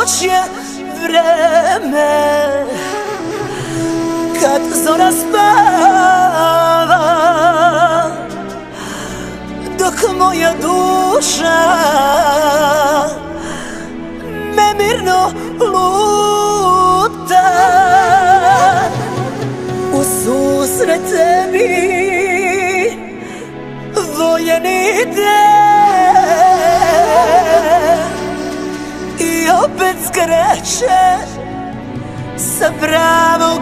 noć je vreme kad zora spava, dok moja duša nemirno luta u susret tebi, voljeni den, i opet skreće sa pravog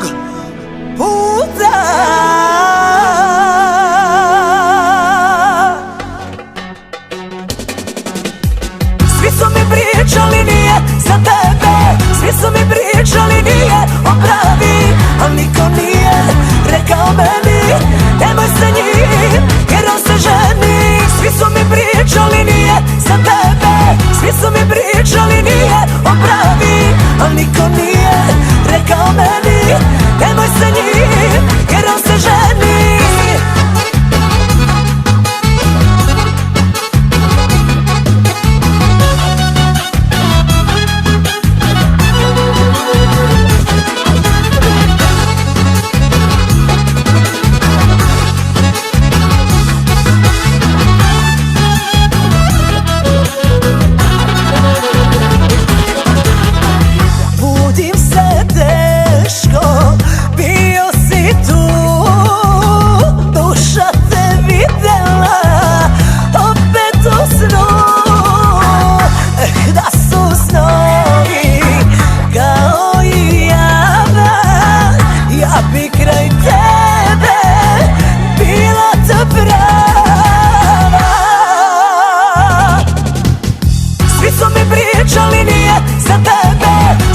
puta. Svi su mi pričali nije za tebe, svi su mi pričali nije on pravi, al niko nije rekao meni nemoj sa njim jer on se ženi. Svi su mi pričali nije za tebe, svi su mi pričali nije on pravi, al niko nije rekao meni nemoj sa njim jer on se ženi.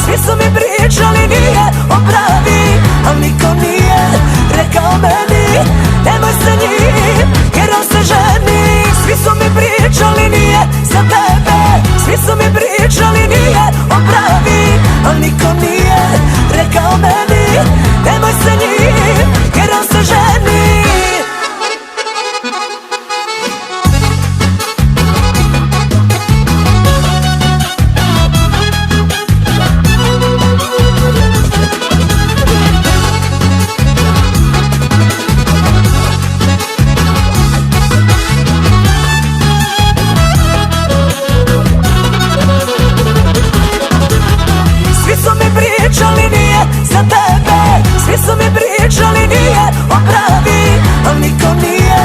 Svi su mi pričali nije on pravi, al niko nije rekao meni nemoj sa njim jer on se ženi. Svi su mi pričali nije za tebe, svi su mi pričali nije on pravi, al niko nije rekao meni nemoj sa njim jer on se ženi. Za tebe, svi su mi pričali nije on pravi, al niko nije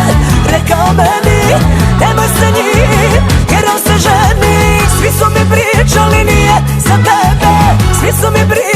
rekao meni nemoj sa njim jer on se ženi. Svi su mi pričali nije za tebe, svi su mi pričali